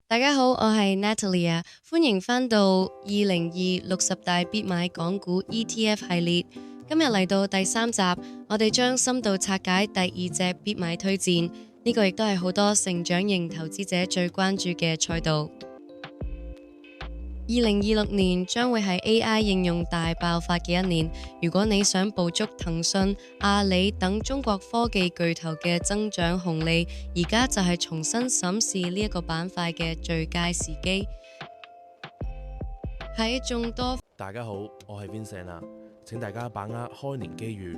大家好，我係 Natalie 啊，歡迎返到2026大必買港股 ETF 系列。今日嚟到第3集，我哋將深度拆解第2隻必買推薦，呢個亦都係好多成長型投資者最關注嘅賽道。2026年將會係 AI 應用大爆發嘅一年，如果你想捕捉騰訊、阿里等中國科技巨頭嘅增長紅利，而家就係重新審視呢一個板塊嘅最佳時機。喺眾多大家好，我係 Vincent 啊，請大家把握開年機遇，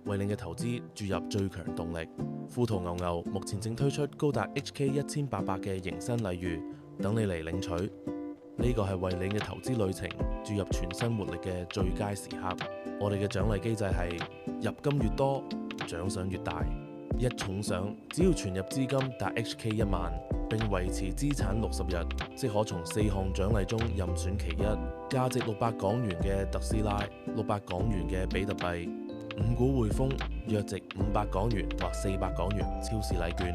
為你嘅投資注入最強動力。富途牛牛目前正推出高達 HK1800 嘅迎新禮遇，等你嚟領取。呢個係為你嘅投資旅程注入全新活力嘅最佳時刻。我哋嘅獎勵機制係入金越多，獎賞越大。一重賞，只要存入資金達 HK10000，並維持資產60日，即可從4項獎勵中任選其一。價值600港元嘅特斯拉，600港元嘅比特幣，5股匯豐，約值500港元或400港元超市禮券。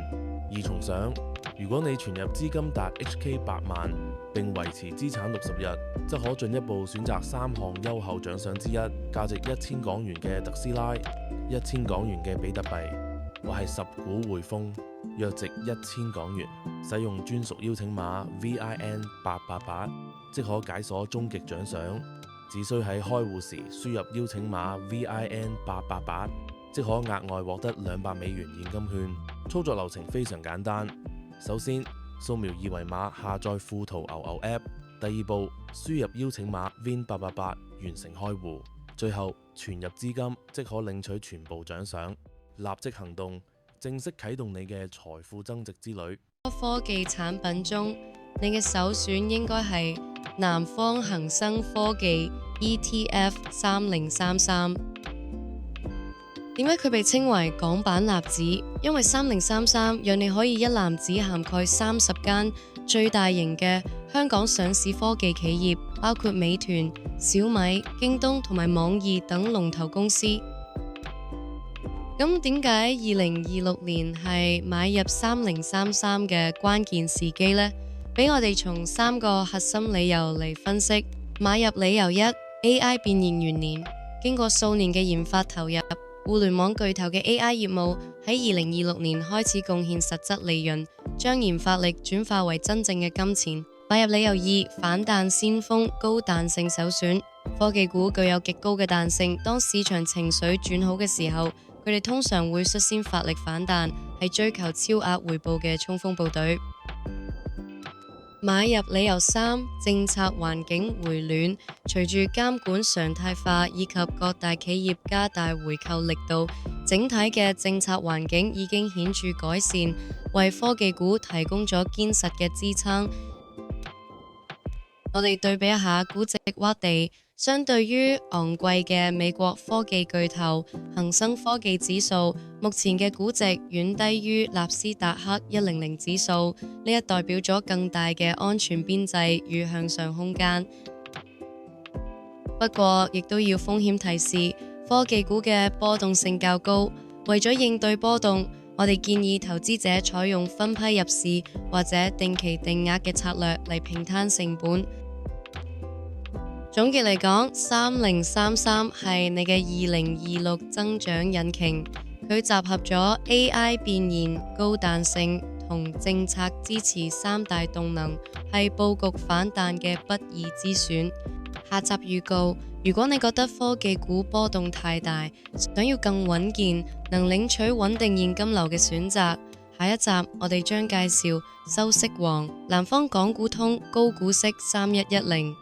二重賞，如果你存入資金達 HK80000，並維持資產60日，則可進一步選擇3項優厚獎賞之一，價值1000港元嘅特斯拉，1000港元嘅比特幣，或係10股匯豐，約值1000港元。使用專屬邀請碼 VIN888，即可解鎖終極獎賞。只需喺開戶時輸入邀請碼 VIN888，即可額外獲得200美元現金券。操作流程非常簡單，首先掃描二維碼下載富途牛牛 App， 第二步輸入邀請碼 VIN888 完成開戶，最後存入資金即可領取全部獎賞。立即行動，正式啟動你嘅財富增值之旅。科技產品中，你嘅首選應該係南方恒生科技 ETF3033。點解佢被稱為港版納指？因為3033讓你可以一籃子涵蓋30間最大型嘅香港上市科技企業，包括美團、小米、京東同埋網易等龍頭公司。咁點解2026年係買入3033嘅關鍵時機呢？俾我哋從3個核心理由嚟分析。買入理由1： AI 變現元年，經過數年嘅研發投入，互聯網巨頭嘅 AI 業務喺2026年開始貢獻實質利潤，將研發力轉化為真正嘅金錢。買入理由2：反彈先鋒，高彈性首選。科技股具有極高嘅彈性，當市場情緒轉好嘅時候，佢哋通常會率先發力反彈，係追求超額回報嘅衝鋒部隊。買入理由3：政策環境回暖，隨住監管常態化以及各大企業加大回購力度，整體嘅政策環境已經顯著改善，為科技股提供咗堅實嘅支撐。我哋對比一下估值窪地，相對於昂貴嘅美國科技巨頭恒生科技指數，目前嘅估值遠低於納斯達克100指數，呢一代表咗更大嘅安全邊際與向上空間。不過，亦都要風險提示，科技股嘅波動性較高，為咗應對波動，我哋建議投資者採用分批入市或者定期定額嘅策略嚟平攤成本。總結嚟講，3033係你嘅2026增長引擎，佢集合咗 AI 變現、高彈性同政策支持3大動能，係佈局反彈嘅不二之選。下集預告，如果你覺得科技股波動太大，想要更穩健，能領取穩定現金流嘅選擇，下一集我哋將介紹收息王南方港股通高股息3110。